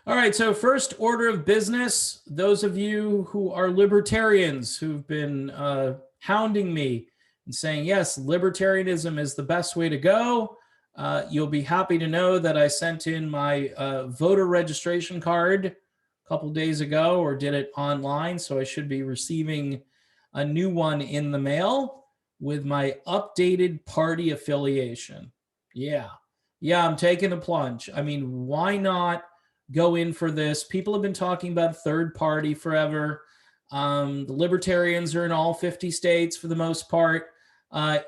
All right, so first order of business, those of you who are libertarians who've been hounding me and saying, yes, libertarianism is the best way to go, you'll be happy to know that I sent in my voter registration card a couple days ago, or did it online, so I should be receiving a new one in the mail with my updated party affiliation. Yeah, I'm taking the plunge. I mean, why not go in for this? People have been talking about third party forever. The Libertarians are in all 50 states for the most part.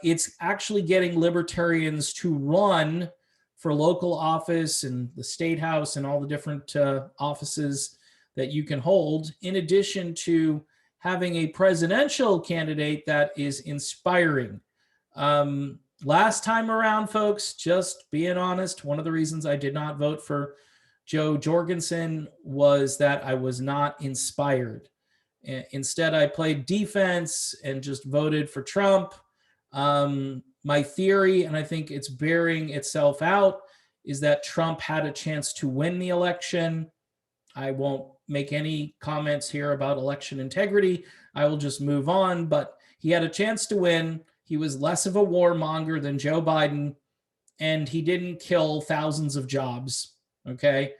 It's actually getting Libertarians to run for local office and the state house and all the different offices that you can hold, in addition to having a presidential candidate that is inspiring. Last time around, folks, just being honest, one of the reasons I did not vote for Joe Jorgensen was that I was not inspired. Instead, I played defense and just voted for Trump. My theory, and I think it's bearing itself out, is that Trump had a chance to win the election. I won't make any comments here about election integrity. I will just move on, but he had a chance to win. He was less of a warmonger than Joe Biden, and he didn't kill thousands of jobs, okay?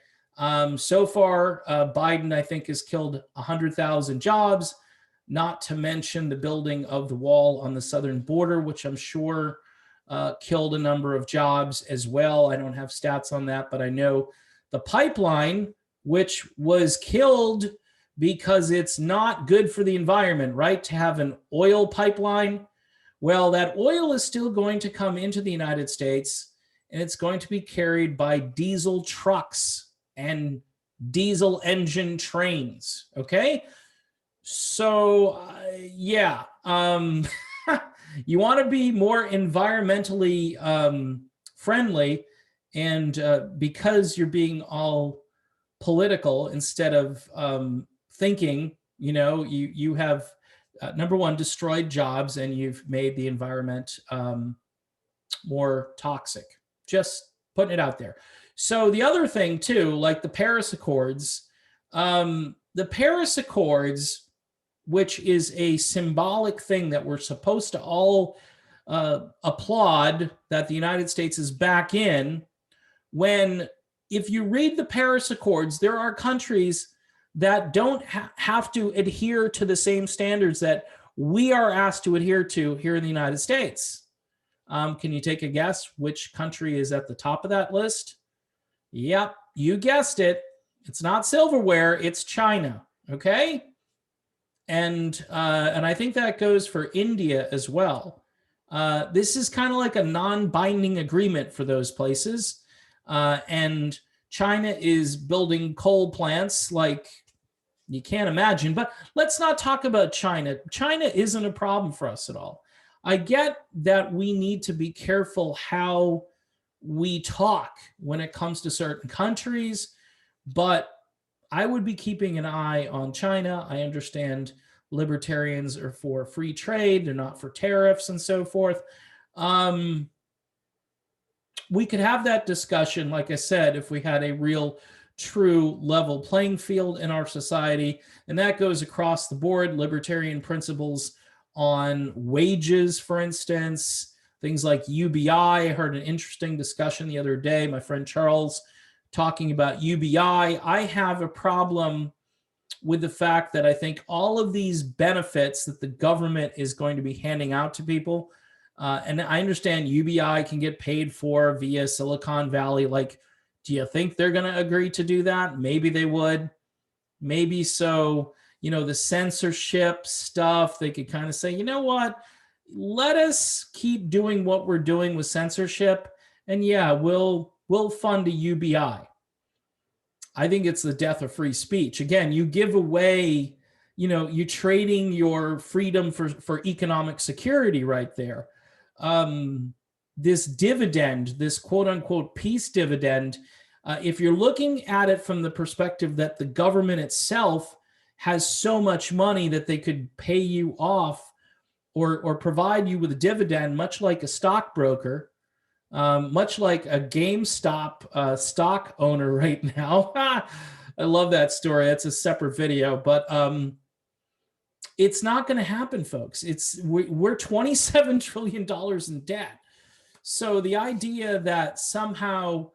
So far, Biden, I think, has killed 100,000 jobs, not to mention the building of the wall on the southern border, which I'm sure killed a number of jobs as well. I don't have stats on that, but I know the pipeline, which was killed because it's not good for the environment, right? To have an oil pipeline. Well, that oil is still going to come into the United States, and it's going to be carried by diesel trucks and diesel engine trains, okay? So, yeah, you want to be more environmentally friendly, and because you're being all political instead of thinking, you have, number one, destroyed jobs, and you've made the environment more toxic. Just putting it out there. So the other thing too, like the Paris Accords, which is a symbolic thing that we're supposed to all applaud that the United States is back in, when if you read the Paris Accords, there are countries that don't have to adhere to the same standards that we are asked to adhere to here in the United States. Can you take a guess which country is at the top of that list? Yep, you guessed it. It's not silverware, it's China, okay? And I think that goes for India as well. This is kind of like a non-binding agreement for those places. And China is building coal plants like you can't imagine. But let's not talk about China. China isn't a problem for us at all. I get that we need to be careful how we talk when it comes to certain countries, but I would be keeping an eye on China. I understand libertarians are for free trade, they're not for tariffs and so forth. We could have that discussion, like I said, if we had a real, true level playing field in our society, and that goes across the board. Libertarian principles on wages, for instance, things like UBI. I heard an interesting discussion the other day, my friend Charles talking about UBI. I have a problem with the fact that I think all of these benefits that the government is going to be handing out to people, and I understand UBI can get paid for via Silicon Valley. Like, do you think they're going to agree to do that? Maybe they would. Maybe so. The censorship stuff, they could kind of say, you know what? Let us keep doing what we're doing with censorship, and yeah, we'll fund a UBI. I think it's the death of free speech. Again, you give away, you're trading your freedom for economic security right there. This dividend, this quote unquote peace dividend, if you're looking at it from the perspective that the government itself has so much money that they could pay you off or provide you with a dividend, much like a stockbroker, much like a GameStop stock owner right now, I love that story. That's a separate video, but it's not going to happen, folks. We're $27 trillion in debt. So the idea that somehow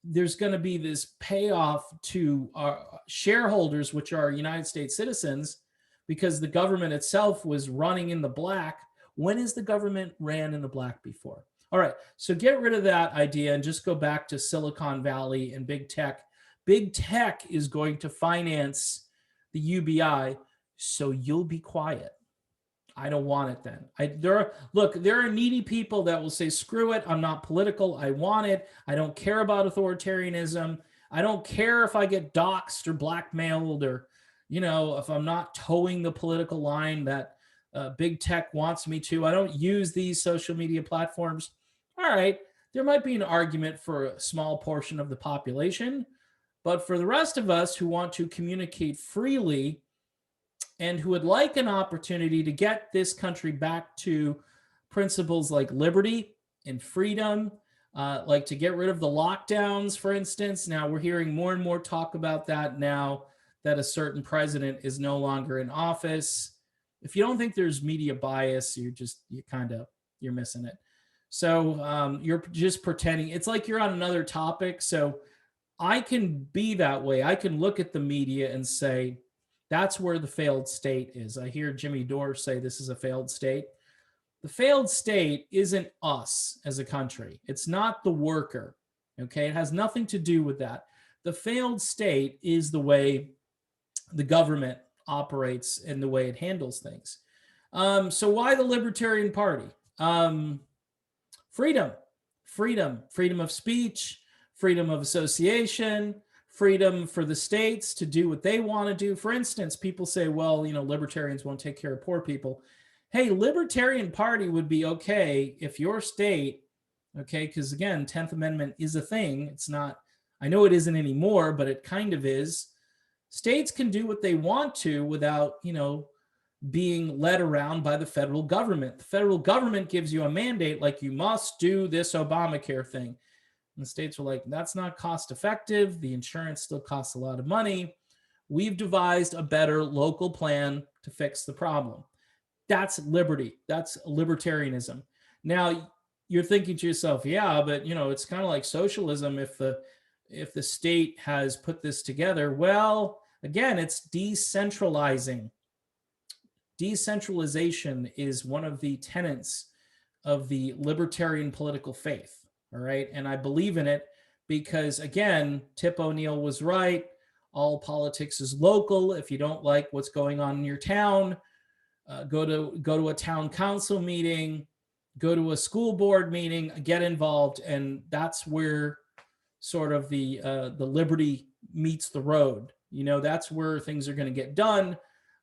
there's going to be this payoff to our shareholders, which are United States citizens, because the government itself was running in the black. When has the government ran in the black before? All right, so get rid of that idea and just go back to Silicon Valley and big tech. Big tech is going to finance the UBI, so you'll be quiet. I don't want it then. There are needy people that will say, screw it, I'm not political, I want it, I don't care about authoritarianism, I don't care if I get doxxed or blackmailed, or, if I'm not towing the political line that big tech wants me to. I don't use these social media platforms. All right, there might be an argument for a small portion of the population, but for the rest of us who want to communicate freely and who would like an opportunity to get this country back to principles like liberty and freedom, like to get rid of the lockdowns, for instance. Now we're hearing more and more talk about that now that a certain president is no longer in office. If you don't think there's media bias, you're missing it. So you're just pretending. It's like you're on another topic. So I can be that way. I can look at the media and say, that's where the failed state is. I hear Jimmy Dore say this is a failed state. The failed state isn't us as a country. It's not the worker, okay? It has nothing to do with that. The failed state is the way the government operates and the way it handles things. So why the Libertarian Party? Freedom of speech, freedom of association, freedom for the states to do what they want to do. For instance, people say, well, libertarians won't take care of poor people. Hey, Libertarian Party would be okay if your state, okay, because again, 10th Amendment is a thing. It's not, I know it isn't anymore, but it kind of is. States can do what they want to without, being led around by the federal government. The federal government gives you a mandate, like you must do this Obamacare thing. And the states were like, that's not cost effective. The insurance still costs a lot of money. We've devised a better local plan to fix the problem. That's liberty. That's libertarianism. Now, you're thinking to yourself, yeah, but it's kind of like socialism if the state has put this together. Well, again, it's decentralizing. Decentralization is one of the tenets of the libertarian political faith. All right. And I believe in it because, again, Tip O'Neill was right. All politics is local. If you don't like what's going on in your town, go to a town council meeting, go to a school board meeting, get involved. And that's where sort of the liberty meets the road. That's where things are going to get done.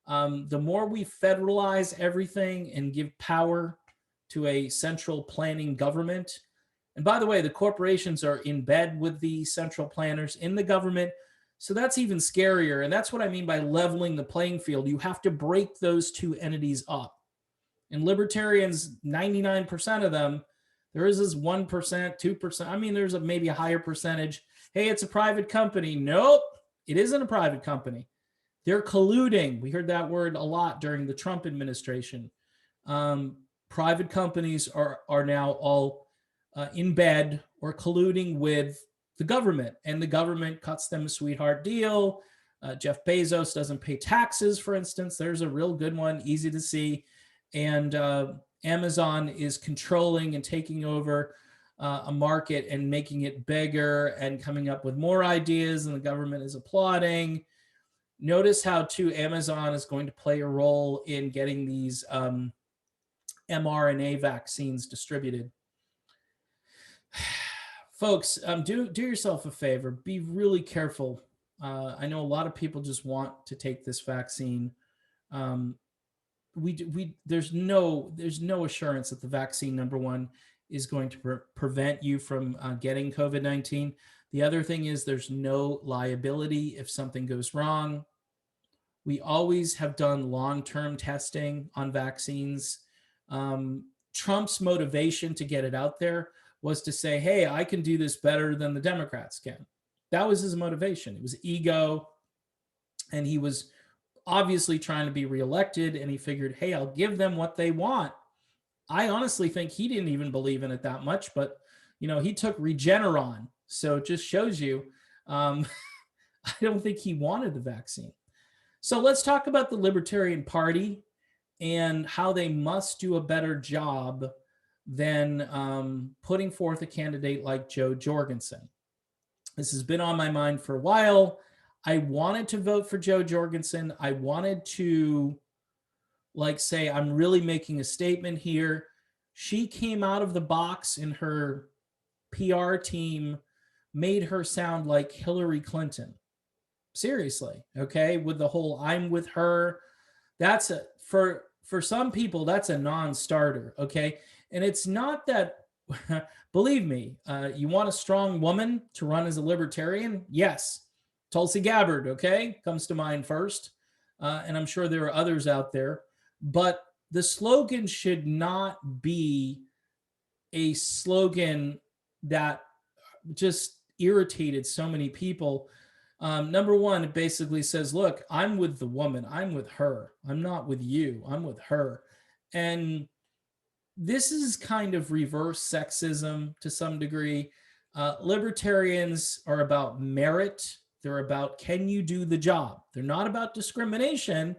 The more we federalize everything and give power to a central planning government. And by the way, the corporations are in bed with the central planners in the government. So that's even scarier. And that's what I mean by leveling the playing field. You have to break those two entities up. And libertarians, 99% of them, there is this 1%, 2%. I mean, there's maybe a higher percentage. Hey, it's a private company. Nope, it isn't a private company. They're colluding. We heard that word a lot during the Trump administration. Private companies are now all in bed or colluding with the government, and the government cuts them a sweetheart deal. Jeff Bezos doesn't pay taxes, for instance. There's a real good one, easy to see. And Amazon is controlling and taking over a market and making it bigger and coming up with more ideas, and the government is applauding. Notice how, too, Amazon is going to play a role in getting these mRNA vaccines distributed. Folks, do yourself a favor. Be really careful. I know a lot of people just want to take this vaccine. There's no assurance that the vaccine, number one, is going to prevent you from getting COVID-19. The other thing is there's no liability if something goes wrong. We always have done long-term testing on vaccines. Trump's motivation to get it out there was to say, hey, I can do this better than the Democrats can. That was his motivation. It was ego. And he was obviously trying to be reelected, and he figured, hey, I'll give them what they want. I honestly think he didn't even believe in it that much, but he took Regeneron. So it just shows you, I don't think he wanted the vaccine. So let's talk about the Libertarian Party and how they must do a better job than putting forth a candidate like Joe Jorgensen. This has been on my mind for a while. I wanted to vote for Joe Jorgensen. I wanted to say, I'm really making a statement here. She came out of the box, and her PR team made her sound like Hillary Clinton. Seriously, okay? With the whole I'm with her. That's for some people, that's a non-starter, okay? And it's not that, believe me, you want a strong woman to run as a libertarian? Yes. Tulsi Gabbard, okay, comes to mind first. And I'm sure there are others out there. But the slogan should not be a slogan that just irritated so many people. Number one, it basically says, look, I'm with the woman. I'm with her. I'm not with you. I'm with her. And this is kind of reverse sexism to some degree. Libertarians are about merit. They're about, can you do the job? They're not about discrimination,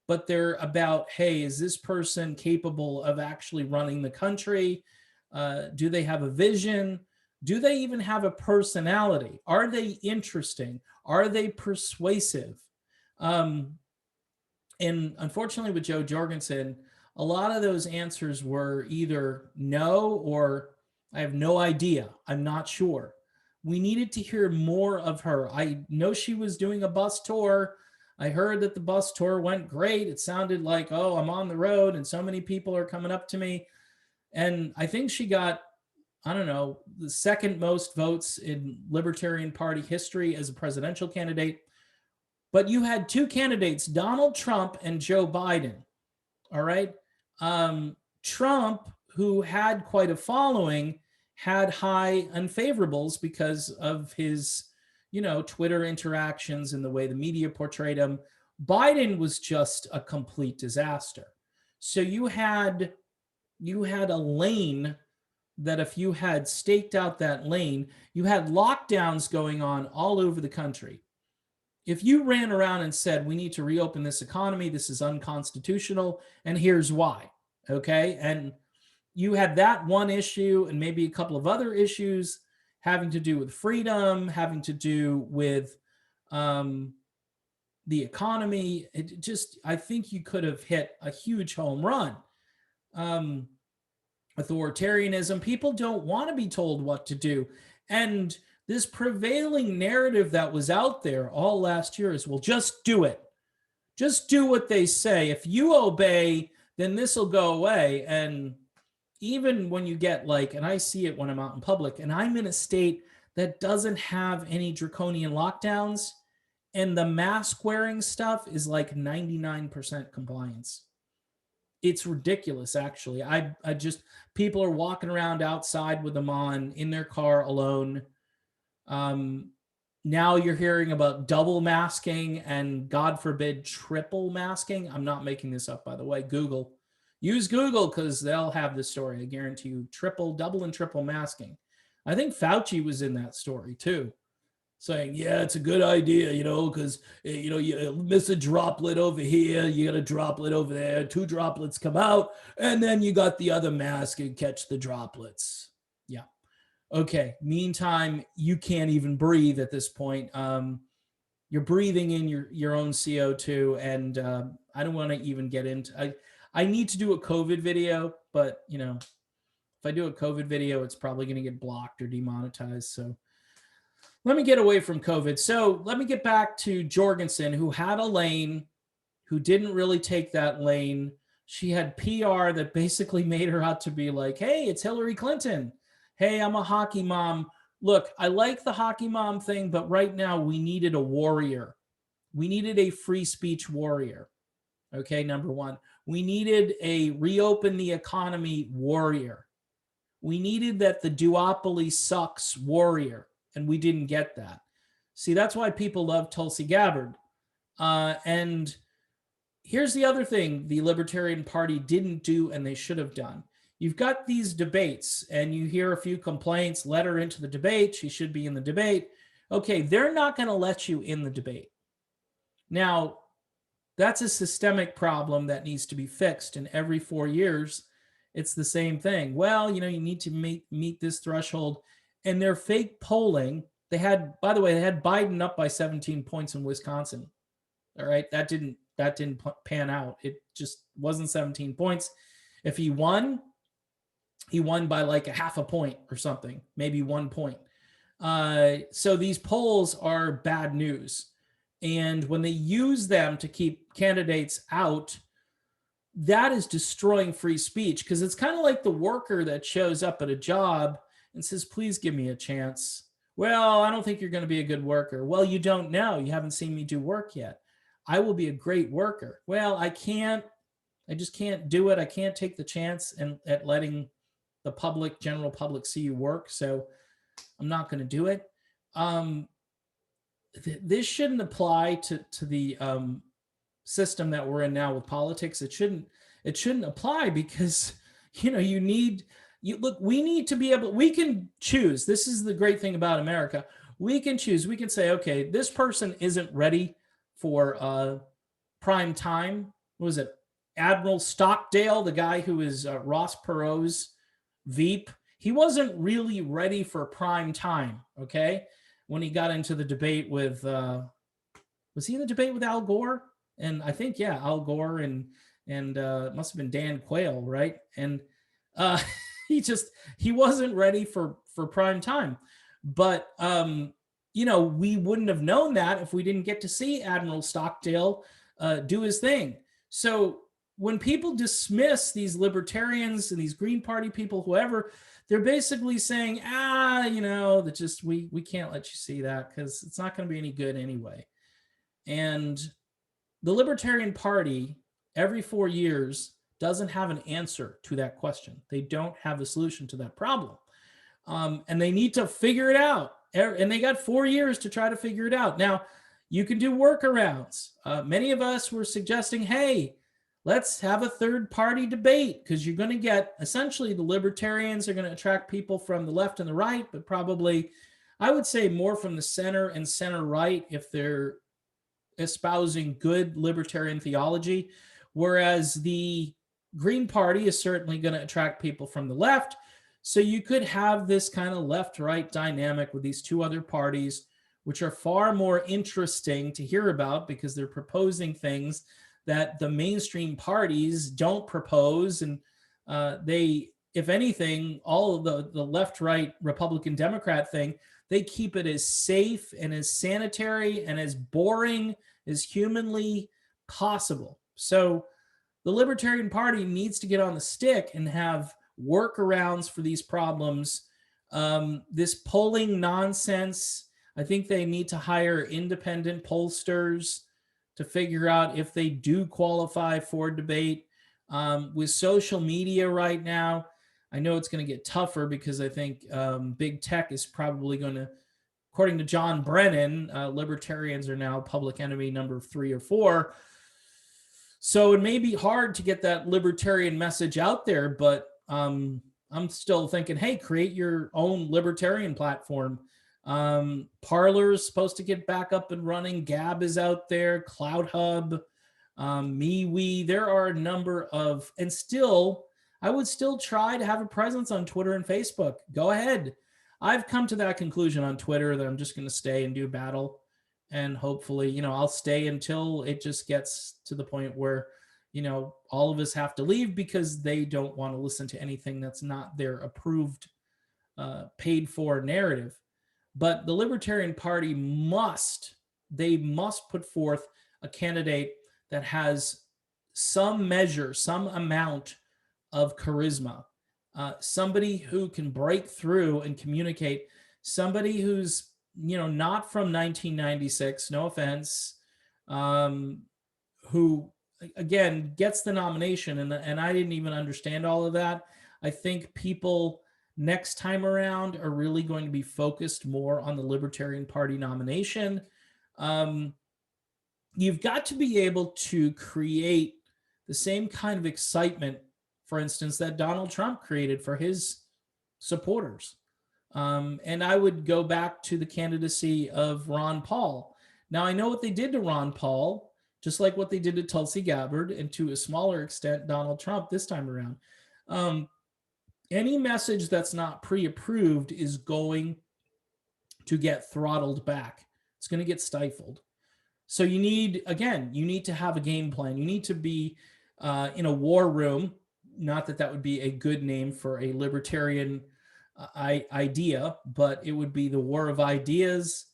but they're about, hey, is this person capable of actually running the country? Do they have a vision? Do they even have a personality? Are they interesting? Are they persuasive? And unfortunately with Joe Jorgensen, a lot of those answers were either no or I have no idea. I'm not sure. We needed to hear more of her. I know she was doing a bus tour. I heard that the bus tour went great. It sounded like, oh, I'm on the road and so many people are coming up to me. And I think she got, I don't know, the second most votes in Libertarian Party history as a presidential candidate. But you had two candidates, Donald Trump and Joe Biden. All right. Trump, who had quite a following, had high unfavorables because of his, Twitter interactions and the way the media portrayed him. Biden was just a complete disaster. So you had a lane that if you had staked out that lane, you had lockdowns going on all over the country. If you ran around and said, we need to reopen this economy, this is unconstitutional, and here's why, okay? And you had that one issue and maybe a couple of other issues having to do with freedom, having to do with the economy. It just, I think you could have hit a huge home run. Authoritarianism, people don't want to be told what to do. And this prevailing narrative that was out there all last year is, well, just do it. Just do what they say. If you obey, then this will go away. And even when you get and I see it when I'm out in public, and I'm in a state that doesn't have any draconian lockdowns, and the mask wearing stuff is 99% compliance. It's ridiculous, actually. I just, people are walking around outside with them on in their car alone. Now you're hearing about double masking and, God forbid, triple masking. I'm not making this up, by the way. Use Google because they'll have the story. I guarantee you, double and triple masking. I think Fauci was in that story too, saying, yeah, it's a good idea, because, you miss a droplet over here, you got a droplet over there, 2 droplets come out, and then you got the other mask and catch the droplets. Yeah. Okay. Meantime, you can't even breathe at this point. You're breathing in your own CO2, and I don't want to even get into. I need to do a COVID video, but if I do a COVID video, it's probably going to get blocked or demonetized. So let me get away from COVID. So let me get back to Jorgensen, who had a lane, who didn't really take that lane. She had PR that basically made her out to be like, hey, it's Hillary Clinton. Hey, I'm a hockey mom. Look, I like the hockey mom thing, but right now we needed a warrior. We needed a free speech warrior. Okay, number one. We needed a reopen the economy warrior. We needed that the duopoly sucks warrior, and we didn't get that. See, that's why people love Tulsi Gabbard. And here's the other thing the Libertarian Party didn't do and they should have done. You've got these debates and you hear a few complaints, let her into the debate. She should be in the debate. Okay, they're not going to let you in the debate. Now, that's a systemic problem that needs to be fixed. And every 4 years, it's the same thing. Well, you need to meet this threshold. And their fake polling, they had, by the way, they had Biden up by 17 points in Wisconsin. All right, that didn't pan out. It just wasn't 17 points. If he won by like a half a point or something, maybe 1 point. So these polls are bad news. And when they use them to keep candidates out, that is destroying free speech, because it's kind of like the worker that shows up at a job and says, please give me a chance. Well, I don't think you're going to be a good worker. Well, you don't know. You haven't seen me do work yet. I will be a great worker. Well, I just can't do it. I can't take the chance at letting the general public see you work. So I'm not going to do it. This shouldn't apply to the system that we're in now with politics. It shouldn't apply, because we need to be able, we can choose. This is the great thing about America. We can choose. We can say, okay, this person isn't ready for prime time. What was it? Admiral Stockdale, the guy who is Ross Perot's Veep. He wasn't really ready for prime time. Okay. When he got into the debate with, was he in the debate with Al Gore? And I think, yeah, Al Gore and it must have been Dan Quayle, right? And he wasn't ready for prime time. But, we wouldn't have known that if we didn't get to see Admiral Stockdale do his thing. So when people dismiss these libertarians and these Green Party people, whoever, they're basically saying, we can't let you see that because it's not going to be any good anyway. And the Libertarian Party, every 4 years, doesn't have an answer to that question. They don't have a solution to that problem. And they need to figure it out. And they got 4 years to try to figure it out. Now, you can do workarounds. Many of us were suggesting, hey, let's have a third-party debate, because you're going to get, essentially, the Libertarians are going to attract people from the left and the right, but probably, I would say, more from the center and center-right if they're espousing good libertarian theology, whereas the Green Party is certainly going to attract people from the left. So you could have this kind of left-right dynamic with these two other parties, which are far more interesting to hear about because they're proposing things that the mainstream parties don't propose. And they, if anything, all of the left-right Republican Democrat thing, they keep it as safe and as sanitary and as boring as humanly possible. So the Libertarian Party needs to get on the stick and have workarounds for these problems. This polling nonsense, I think they need to hire independent pollsters to figure out if they do qualify for debate. With social media right now, I know it's going to get tougher because I think big tech is probably going to, according to John Brennan, libertarians are now public enemy number 3 or 4. So it may be hard to get that libertarian message out there, but I'm still thinking, hey, create your own libertarian platform. Parler is supposed to get back up and running. Gab is out there. Cloud Hub, MeWe. There are a number of, and still, I would still try to have a presence on Twitter and Facebook. Go ahead. I've come to that conclusion on Twitter that I'm just going to stay and do battle. And hopefully, I'll stay until it just gets to the point where, all of us have to leave because they don't want to listen to anything that's not their approved, paid for narrative. But the Libertarian Party must put forth a candidate that has some measure, some amount of charisma, somebody who can break through and communicate, somebody who's, not from 1996, no offense, who, again, gets the nomination. And I didn't even understand all of that. I think people next time around are really going to be focused more on the Libertarian Party nomination. you've got to be able to create the same kind of excitement, for instance, that Donald Trump created for his supporters. And I would go back to the candidacy of Ron Paul. Now, I know what they did to Ron Paul, just like what they did to Tulsi Gabbard, and to a smaller extent, Donald Trump this time around. Any message that's not pre-approved is going to get throttled back. It's going to get stifled. So you need to have a game plan. You need to be in a war room. Not that that would be a good name for a libertarian idea, but it would be the war of ideas,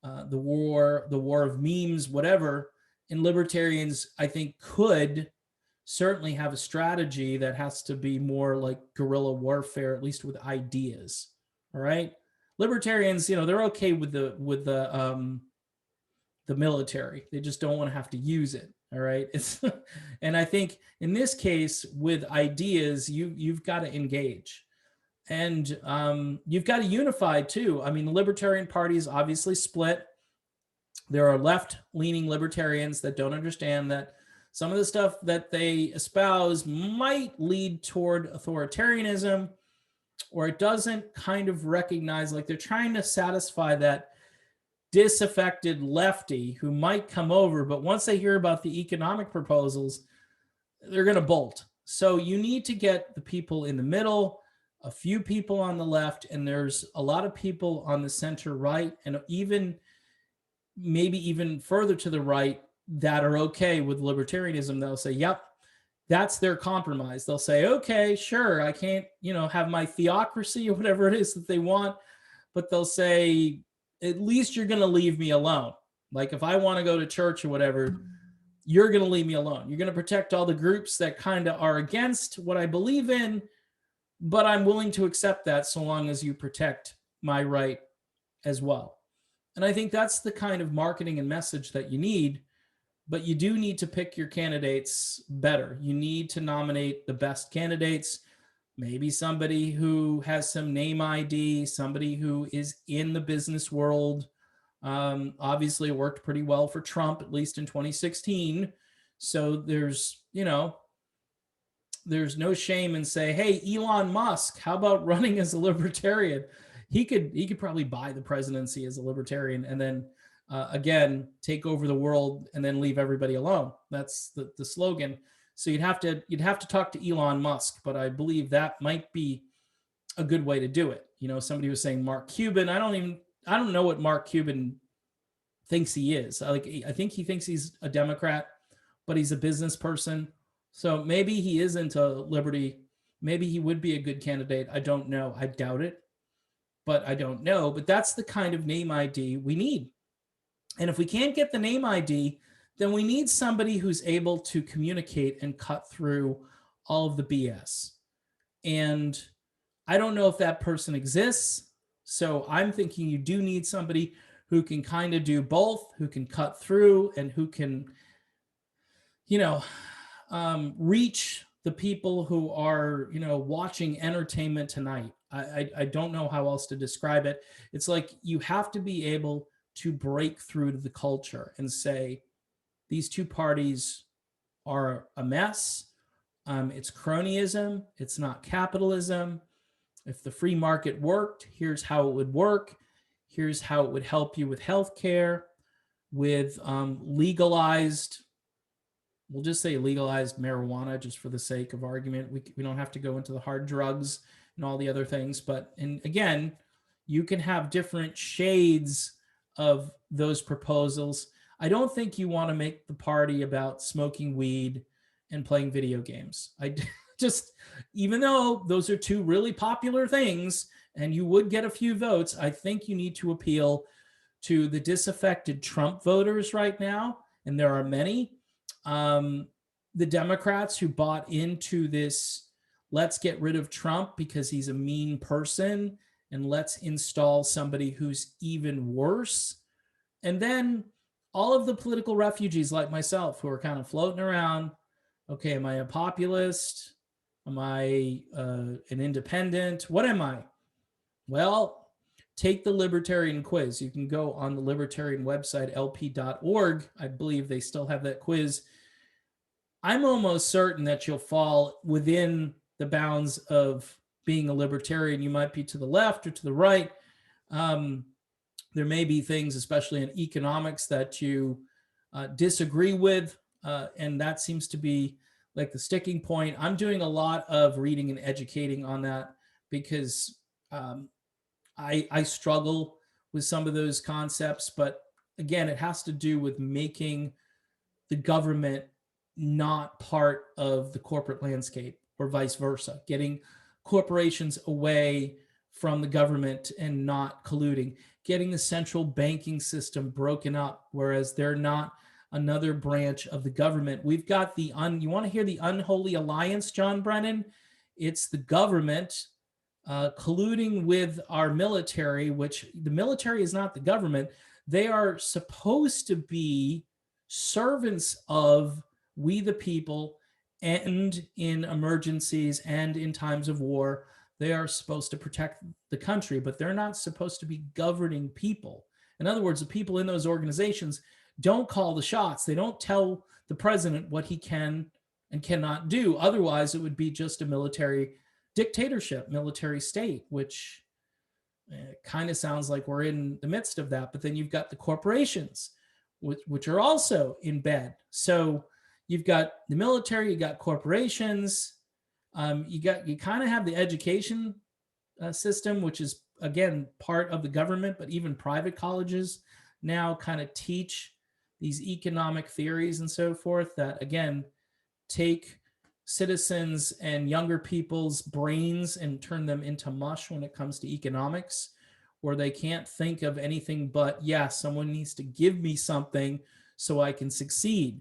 the war of memes, whatever. And libertarians, I think, could certainly have a strategy that has to be more like guerrilla warfare, at least with ideas. All right, libertarians, they're okay with the military. They just don't want to have to use it. All right. And I think in this case with ideas, you've got to engage, and you've got to unify too. I mean, the Libertarian Party is obviously split. There are left-leaning libertarians that don't understand that some of the stuff that they espouse might lead toward authoritarianism, or it doesn't kind of recognize, like they're trying to satisfy that disaffected lefty who might come over, but once they hear about the economic proposals, they're going to bolt. So you need to get the people in the middle, a few people on the left, and there's a lot of people on the center right, and maybe even further to the right that are okay with libertarianism. They'll say, yep, that's their compromise. They'll say, okay, sure, I can't, have my theocracy or whatever it is that they want, but they'll say, at least you're going to leave me alone. Like if I want to go to church or whatever, you're going to leave me alone. You're going to protect all the groups that kind of are against what I believe in, but I'm willing to accept that so long as you protect my right as well. And I think that's the kind of marketing and message that you need, but you do need to pick your candidates better. You need to nominate the best candidates. Maybe somebody who has some name ID, somebody who is in the business world. Obviously, it worked pretty well for Trump, at least in 2016. So there's no shame in say, hey, Elon Musk, how about running as a libertarian? He could probably buy the presidency as a libertarian and then again take over the world and then leave everybody alone. That's the slogan. So you'd have to talk to Elon Musk, but I believe that might be a good way to do it. Somebody was saying Mark Cuban. I don't know what Mark Cuban thinks he is. I think he thinks he's a Democrat, but he's a business person. So maybe he is into liberty. Maybe he would be a good candidate. I don't know. I doubt it, but I don't know. But that's the kind of name ID we need. And if we can't get the name ID, then we need somebody who's able to communicate and cut through all of the BS. And I don't know if that person exists. So I'm thinking you do need somebody who can kind of do both, who can cut through and who can, reach the people who are, watching entertainment tonight. I don't know how else to describe it. It's like you have to be able to break through to the culture and say, these two parties are a mess. It's cronyism. It's not capitalism. If the free market worked, here's how it would work. Here's how it would help you with healthcare, with legalized, we'll just say legalized marijuana, just for the sake of argument. We don't have to go into the hard drugs and all the other things. And again, you can have different shades of those proposals. I don't think you want to make the party about smoking weed and playing video games. Even though those are two really popular things and you would get a few votes, I think you need to appeal to the disaffected Trump voters right now. And there are many. The Democrats who bought into this, let's get rid of Trump because he's a mean person and let's install somebody who's even worse. And then all of the political refugees like myself who are kind of floating around. Okay, am I a populist? Am I an independent? What am I? Well, take the Libertarian quiz. You can go on the Libertarian website, lp.org. I believe they still have that quiz. I'm almost certain that you'll fall within the bounds of being a libertarian. You might be to the left or to the right. There may be things, especially in economics, that you disagree with, and that seems to be like the sticking point. I'm doing a lot of reading and educating on that because I struggle with some of those concepts. But again, it has to do with making the government not part of the corporate landscape, or vice versa, getting corporations away from the government and not colluding, getting the central banking system broken up, whereas they're not another branch of the government. We've got the you want to hear the unholy alliance, John Brennan? It's the government colluding with our military, which the military is not the government. They are supposed to be servants of we the people, and in emergencies and in times of war, they are supposed to protect the country, but they're not supposed to be governing people. In other words, the people in those organizations don't call the shots. They don't tell the president what he can and cannot do. Otherwise, it would be just a military dictatorship, military state, which kind of sounds like we're in the midst of that. But then you've got the corporations, which are also in bed. So you've got the military, you got corporations, you kind of have the education system, which is, again, part of the government, but even private colleges now kind of teach these economic theories and so forth that, again, take citizens and younger people's brains and turn them into mush when it comes to economics, where they can't think of anything but, yeah, someone needs to give me something so I can succeed.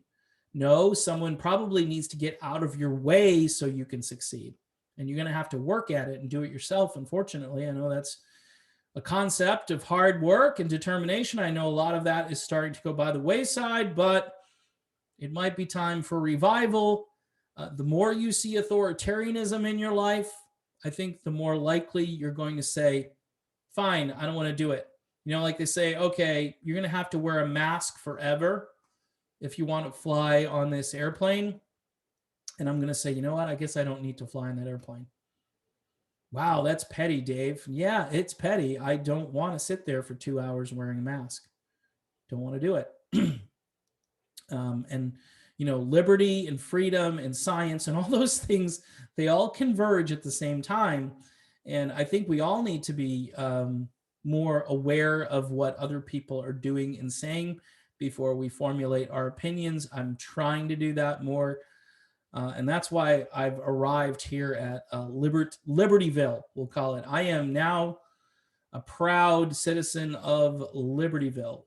No, someone probably needs to get out of your way so you can succeed. And you're going to have to work at it and do it yourself. Unfortunately, I know that's a concept of hard work and determination. I know a lot of that is starting to go by the wayside, but it might be time for revival. The more you see authoritarianism in your life, I think the more likely you're going to say, fine, I don't want to do it. You know, like they say, okay, you're going to have to wear a mask forever if you want to fly on this airplane. And I'm going to say, you know what? I guess I don't need to fly on that airplane. Wow, that's petty, Dave. Yeah, it's petty. I don't want to sit there for 2 hours wearing a mask. Don't want to do it. And, you know, liberty and freedom and science and all those things, they all converge at the same time. And I think we all need to be more aware of what other people are doing and saying before we formulate our opinions. I'm trying to do that more. And that's why I've arrived here at Libertyville, we'll call it. I am now a proud citizen of Libertyville.